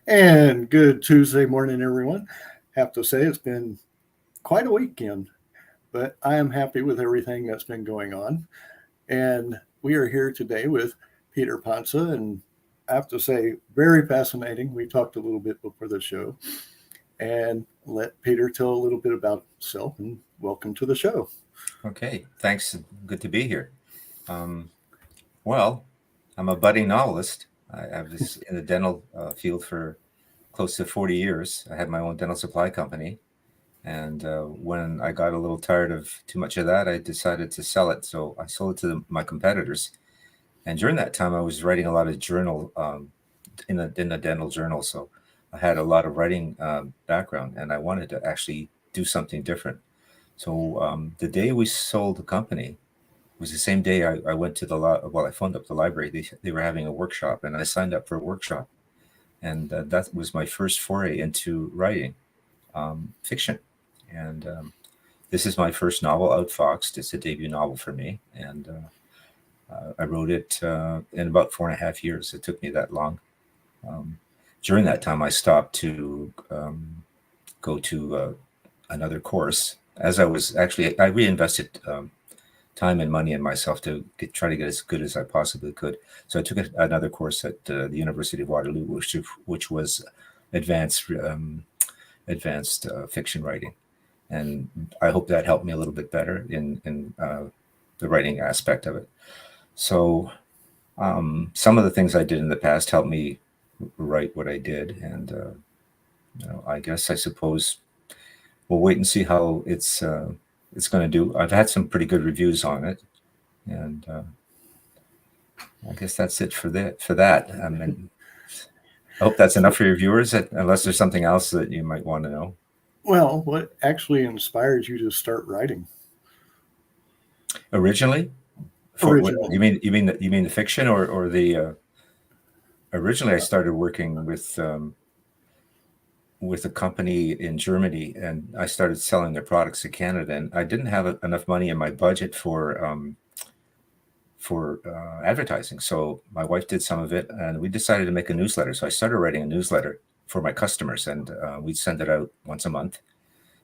And good Tuesday morning, everyone. Have to say it's been quite a weekend, but I am happy with everything that's been going on. And we are here today with Peter Pontsa, and I have to say, very fascinating. We talked a little bit before the show, and let Peter tell a little bit about himself, and welcome to the show. Okay, thanks. Good to be here. Well, I'm a budding novelist. I was in the dental field for close to 40 years. I had my own dental supply company. And when I got a little tired of too much of that, I decided to sell it. So I sold it to my competitors. And during that time, I was writing a lot of journal in the dental journal. So I had a lot of writing background, and I wanted to actually do something different. So the day we sold the company was the same day I went to I phoned up the library. They were having a workshop, and I signed up for a workshop. And that was my first foray into writing fiction. And this is my first novel, Outfoxed. It's a debut novel for me. And I wrote it in about 4.5 years. It took me that long. During that time, I stopped to go to another course. As I was I reinvested time and money in myself to try to get as good as I possibly could. So I took another course at the University of Waterloo, which was advanced fiction writing. And I hope that helped me a little bit better in the writing aspect of it. So some of the things I did in the past helped me write what I did. And I suppose we'll wait and see how it's going to do. I've had some pretty good reviews on it, and I guess that's it for that. I mean, I hope that's enough for your viewers, unless there's something else that you might want to know. Well, what actually inspired you to start writing? Originally? You mean the fiction or the? Originally, I started working with a company in Germany, and I started selling their products to Canada, and I didn't have enough money in my budget for advertising. So my wife did some of it, and we decided to make a newsletter. So I started writing a newsletter for my customers, and we'd send it out once a month,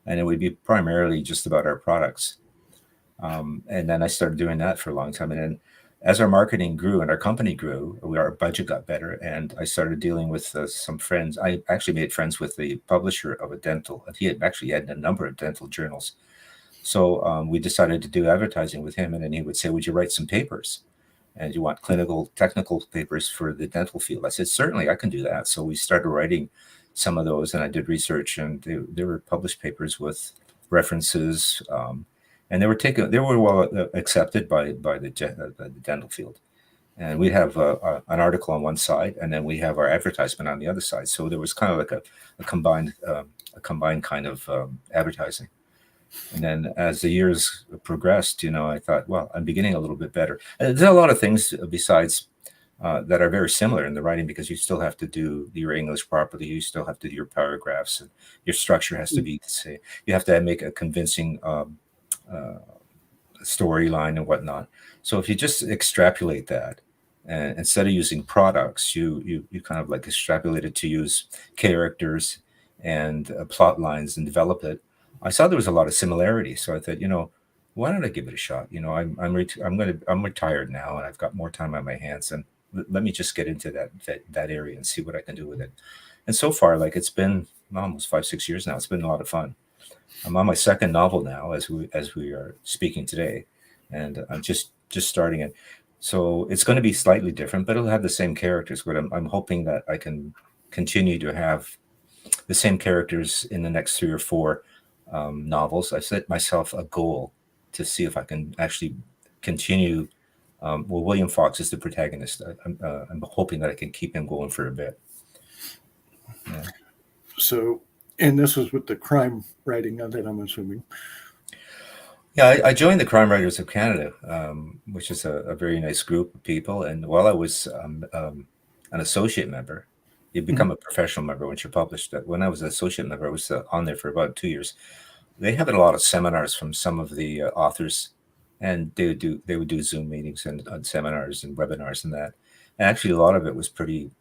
and it would be primarily just about our products. And then I started doing that for a long time, and then as our marketing grew and our company grew, our budget got better, and I started dealing with some friends. I actually made friends with the publisher of a dental, and he had a number of dental journals. So we decided to do advertising with him, and then he would say, "Would you write some papers? And you want technical papers for the dental field?" I said, "Certainly, I can do that." So we started writing some of those, and I did research, and they were published papers with references. And they were well accepted by the dental field. And we have an article on one side, and then we have our advertisement on the other side. So there was kind of like a combined kind of advertising. And then as the years progressed, I thought, well, I'm beginning a little bit better. And there's a lot of things besides that are very similar in the writing, because you still have to do your English properly. You still have to do your paragraphs, and your structure has to be the same. You have to make a convincing storyline and whatnot. So if you just extrapolate that, and instead of using products, you kind of like extrapolate it to use characters and plot lines and develop it. I saw there was a lot of similarity, so I thought, why don't I give it a shot? I'm retired now, and I've got more time on my hands, and let me just get into that area and see what I can do with it. And so far, it's been almost 5-6 years now. It's been a lot of fun. I'm on my second novel now, as we are speaking today, and I'm just starting it. So it's going to be slightly different, but it'll have the same characters. But I'm hoping that I can continue to have the same characters in the next 3 or 4 novels. I set myself a goal to see if I can actually continue. Well, William Fox is the protagonist. I'm hoping that I can keep him going for a bit. Yeah. So, and this was with the crime writing of it, I'm assuming. Yeah, I joined the Crime Writers of Canada, which is a very nice group of people. And while I was an associate member, you become a professional member once you're published. When I was an associate member, I was on there for about 2 years. They had a lot of seminars from some of the authors, and they would do Zoom meetings and seminars and webinars and that. And actually, a lot of it was pretty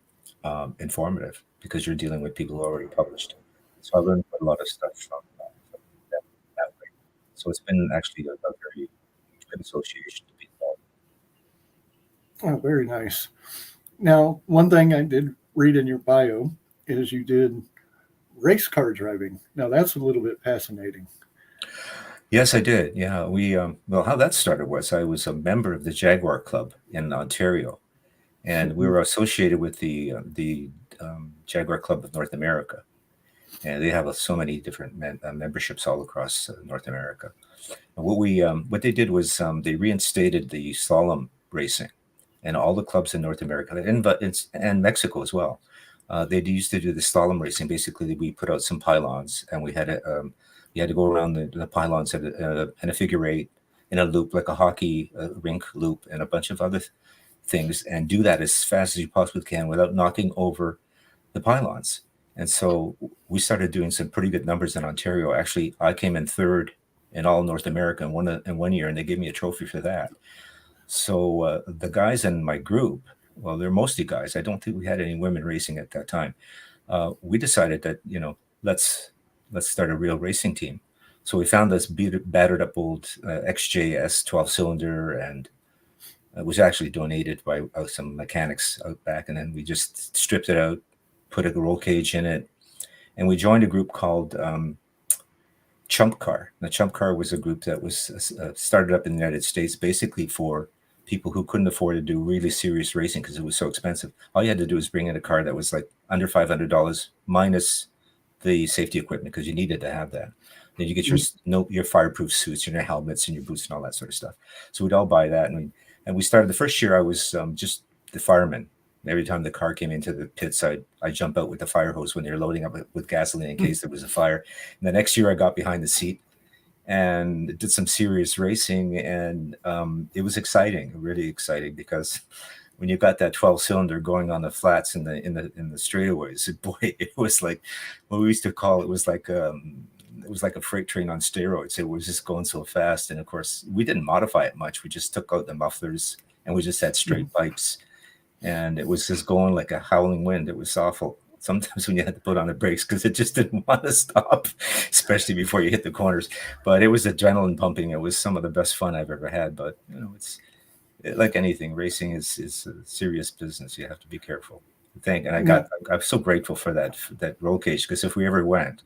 informative because you're dealing with people who are already published. So I learned a lot of stuff from them that way. So it's been actually a very good association to be involved. Oh, very nice. Now, one thing I did read in your bio is you did race car driving. Now, that's a little bit fascinating. Yes, I did. Yeah, well, how that started was I was a member of the Jaguar Club in Ontario, and we were associated with the Jaguar Club of North America, and they have so many different memberships all across North America. And what they did was they reinstated the slalom racing, and all the clubs in North America and Mexico as well. They used to do the slalom racing. Basically, we put out some pylons, and you had to go around the pylons in a figure eight, in a loop, like a hockey rink loop, and a bunch of other things, and do that as fast as you possibly can without knocking over the pylons. And so we started doing some pretty good numbers in Ontario. Actually, I came in third in all North America in 1 year, and they gave me a trophy for that. So the guys in my group, well, they're mostly guys. I don't think we had any women racing at that time. We decided that let's start a real racing team. So we found this battered up old XJS 12-cylinder, and it was actually donated by some mechanics out back, and then we just stripped it out, put a roll cage in it, and we joined a group called Chump Car. Now, Chump Car was a group that was started up in the United States, basically for people who couldn't afford to do really serious racing because it was so expensive. All you had to do was bring in a car that was like under $500 minus the safety equipment, because you needed to have that. Then you get your fireproof suits and your helmets and your boots and all that sort of stuff. So we'd all buy that, and we started. The first year I was just the fireman. Every time the car came into the pits, I jump out with the fire hose when they're loading up with gasoline in case there was a fire. And the next year I got behind the seat and did some serious racing, and it was exciting, really exciting, because when you got that 12-cylinder going on the flats in the straightaways, boy, it was like what we used to call it was like a freight train on steroids. It was just going so fast, and of course we didn't modify it much. We just took out the mufflers and we just had straight pipes, and it was just going like a howling wind. It was awful. Sometimes when you had to put on the brakes because it just didn't want to stop, especially before you hit the corners. But it was adrenaline pumping. It was some of the best fun I've ever had. But it's like anything, racing is a serious business. You have to be careful. And I'm so grateful for that roll cage, because if we ever went,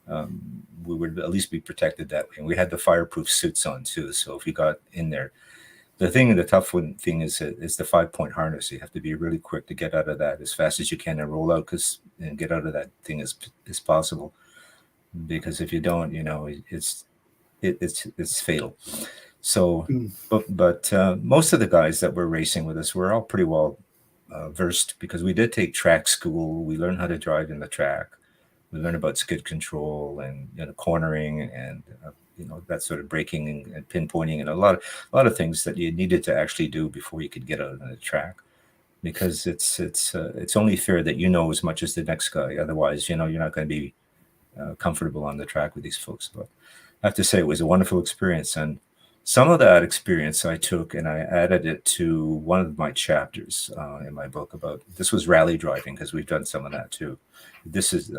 we would at least be protected that way. And we had the fireproof suits on too. So if you got in there, the tough thing is the 5-point harness. You have to be really quick to get out of that as fast as you can and roll out and get out of that thing as possible. Because if you don't, it's fatal. So, but most of the guys that were racing with us were all pretty well versed, because we did take track school. We learned how to drive in the track. We learned about skid control and cornering and that sort of braking and pinpointing, and a lot of things that you needed to actually do before you could get out on the track. Because it's only fair that you know as much as the next guy. Otherwise, you're not going to be comfortable on the track with these folks. But I have to say, it was a wonderful experience, and some of that experience I took and I added it to one of my chapters in my book. This was rally driving, because we've done some of that too. This is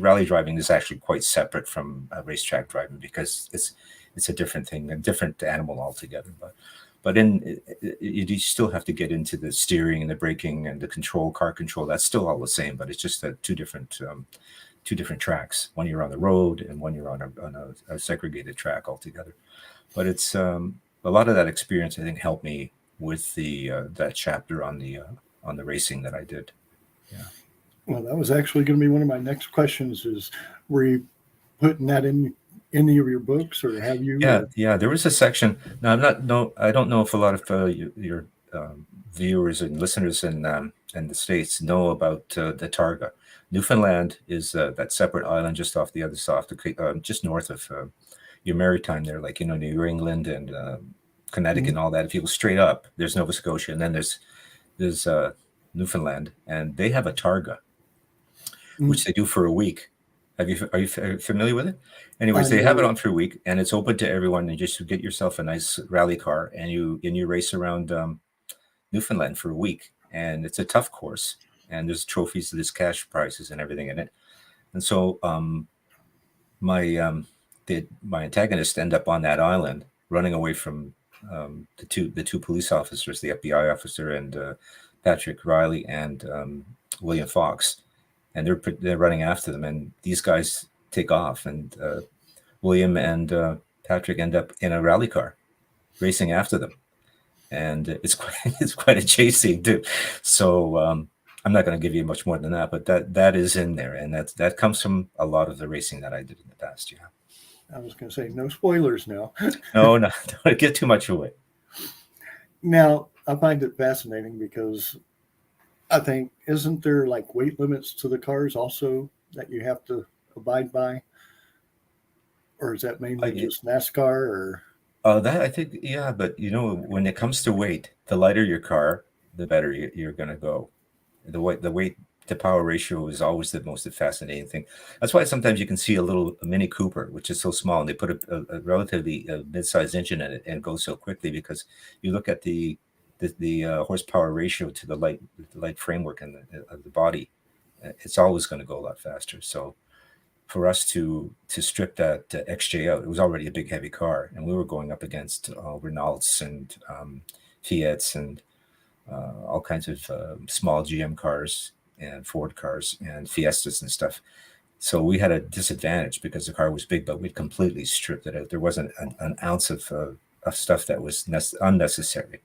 rally driving is actually quite separate from racetrack driving, because it's a different thing, a different animal altogether. But you still have to get into the steering and the braking and the car control. That's still all the same, but it's just two different tracks. One you're on the road, and one you're on a segregated track altogether. But it's a lot of that experience, I think, helped me with the that chapter on the racing that I did. Yeah. Well, that was actually going to be one of my next questions. Is were you putting that in any of your books, or have you? Yeah, Or? yeah. There was a section. Now I'm not. No, I don't know if a lot of your viewers and listeners in the States know about the Targa. Newfoundland is that separate island just off the other side, just north of your maritime there, like New England and Connecticut and all that. If you go straight up, there's Nova Scotia, and then there's Newfoundland, and they have a Targa, which they do for a week. Are you familiar with it? Anyways, they have it on for a week, and it's open to everyone. And just get yourself a nice rally car, and you race around Newfoundland for a week, and it's a tough course. And there's trophies, there's cash prizes, and everything in it. And so my antagonist end up on that island, running away from the two police officers, the FBI officer and Patrick Riley and William Fox. And they're running after them, and these guys take off, and William and Patrick end up in a rally car, racing after them, and it's quite a chase scene too. So I'm not going to give you much more than that, but that is in there, and that comes from a lot of the racing that I did in the past. Yeah, I was going to say no spoilers now. No, don't get too much away. Now I find it fascinating because I think, isn't there like weight limits to the cars also that you have to abide by? Or is that mainly just NASCAR or? That I think, yeah, but when it comes to weight, the lighter your car, the better you're going to go. The weight to power ratio is always the most fascinating thing. That's why sometimes you can see a Mini Cooper, which is so small, and they put a relatively mid-sized engine in it and it goes so quickly because you look at the horsepower ratio to the light framework and the body, it's always going to go a lot faster. So for us to strip that XJ out, it was already a big heavy car, and we were going up against Renaults and Fiats and all kinds of small GM cars and Ford cars and Fiestas and stuff. So we had a disadvantage because the car was big, but we'd completely stripped it out. There wasn't an ounce of stuff that was unnecessary.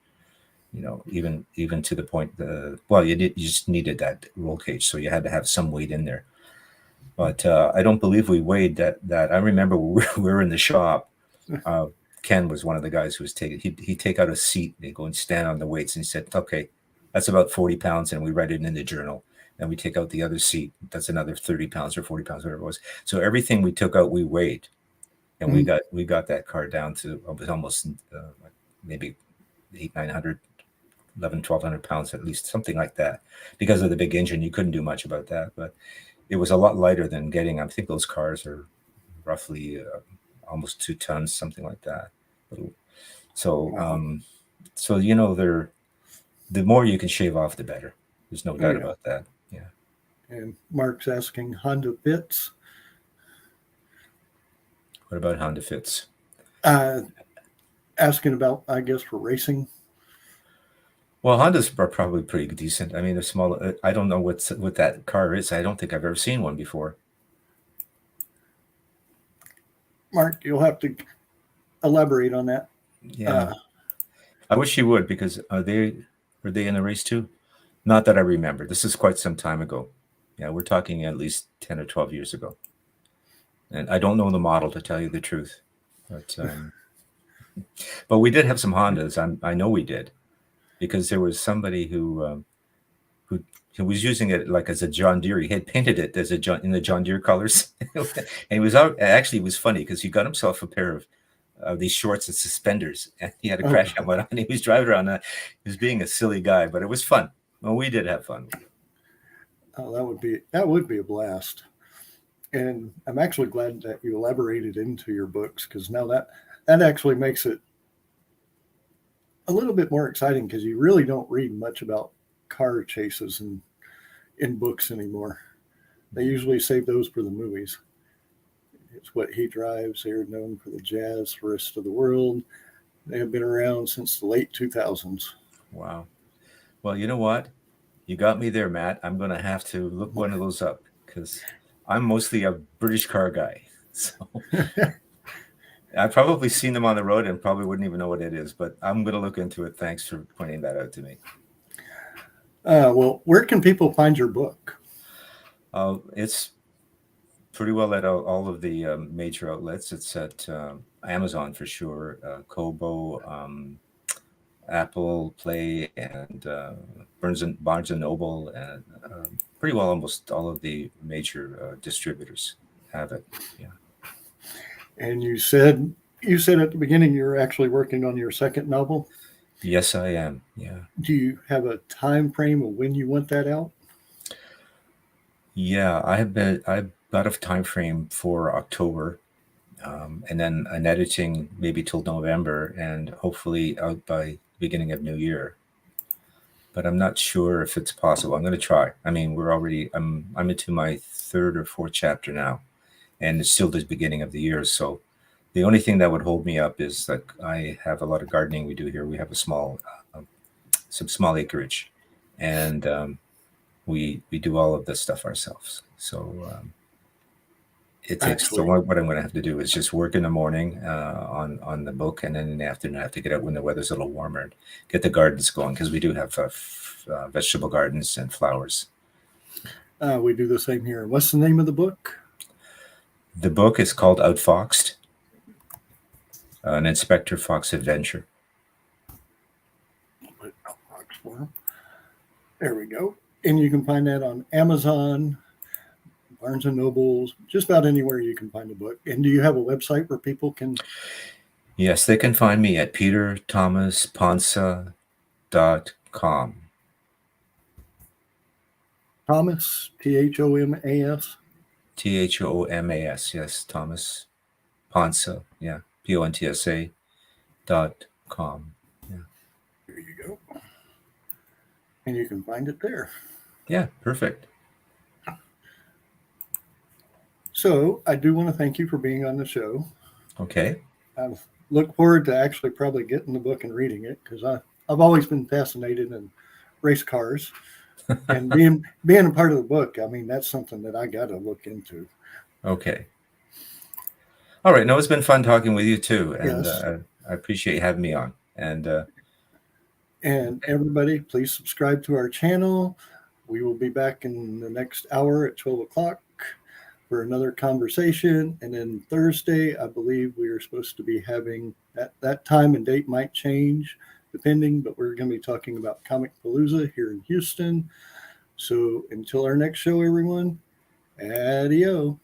Even to the point, you just needed that roll cage, so you had to have some weight in there. But I don't believe we weighed that. I remember we were in the shop. Ken was one of the guys who was taking. He'd take out a seat, and he'd go and stand on the weights, and he said, "Okay, that's about 40 pounds," and we write it in the journal. And we take out the other seat. That's another 30 pounds or 40 pounds, whatever it was. So everything we took out, we weighed, and we got that car down to almost maybe 900. 1,100 pounds at least, something like that. Because of the big engine, you couldn't do much about that, but it was a lot lighter than getting. I think those cars are roughly almost 2 tons, something like that. So they're, the more you can shave off, the better. There's no doubt about that. Yeah. And Mark's asking Honda Fits. What about Honda Fits? Asking about, I guess, for racing. Well, Hondas are probably pretty decent. I mean, they're small. I don't know what that car is. I don't think I've ever seen one before. Mark, you'll have to elaborate on that. Yeah, I wish you would, because were they in the race too? Not that I remember. This is quite some time ago. Yeah, we're talking at least 10 or 12 years ago. And I don't know the model, to tell you the truth. But we did have some Hondas. I know we did. Because there was somebody who was using it like as a John Deere. He had painted it as in the John Deere colors, and it was funny because he got himself a pair of these shorts and suspenders, and he had a crash helmet on. And he was driving around. He was being a silly guy, but it was fun. Well, we did have fun. Oh, that would be a blast. And I'm actually glad that you elaborated into your books, because now that actually makes it a little bit more exciting, because you really don't read much about car chases in books anymore. They usually save those for the movies. It's What He Drives. They're known for the jazz for the rest of the world. They have been around since the late 2000s. Wow. Well, you know what? You got me there, Matt. I'm going to have to look one of those up, because I'm mostly a British car guy. So I've probably seen them on the road and probably wouldn't even know what it is, but I'm going to look into it. Thanks for pointing that out to me. Well, where can people find your book? It's pretty well at all of the major outlets. It's at Amazon for sure, Kobo, Apple Play, and Barnes and Noble, and pretty well almost all of the major distributors have it. Yeah. And you said at the beginning you're actually working on your second novel. Yes, I am. Yeah. Do you have a time frame of when you want that out? Yeah, I've got a time frame for October, and then an editing maybe till November, and hopefully out by beginning of New Year. But I'm not sure if it's possible. I'm going to try. I mean, I'm into my third or fourth chapter now, and it's still the beginning of the year. So the only thing that would hold me up is that I have a lot of gardening we do here. We have some small acreage, and we do all of this stuff ourselves. So it takes. So what I'm going to have to do is just work in the morning on the book, and then in the afternoon I have to get out when the weather's a little warmer and get the gardens going, because we do have vegetable gardens and flowers. We do the same here. What's the name of the book? The book is called Outfoxed, an Inspector Fox adventure. There we go. And you can find that on Amazon, Barnes and Nobles, just about anywhere you can find a book. And do you have a website where people can? Yes, they can find me at peterthomaspontsa.com. Thomas, Thomas? Thomas, yes, Thomas Pontsa, yeah, Pontsa.com. Yeah. There you go. And you can find it there. Yeah, perfect. So I do want to thank you for being on the show. Okay. I look forward to actually probably getting the book and reading it, because I've always been fascinated in race cars. And being a part of the book, I mean, that's something that I got to look into. Okay. All right. No, it's been fun talking with you too. And Yes. I appreciate you having me on. And everybody, please subscribe to our channel. We will be back in the next hour at 12 o'clock for another conversation. And then Thursday, I believe we are supposed to be having, that time and date might change depending, but we're going to be talking about Comic Palooza here in Houston. So until our next show, everyone, adios.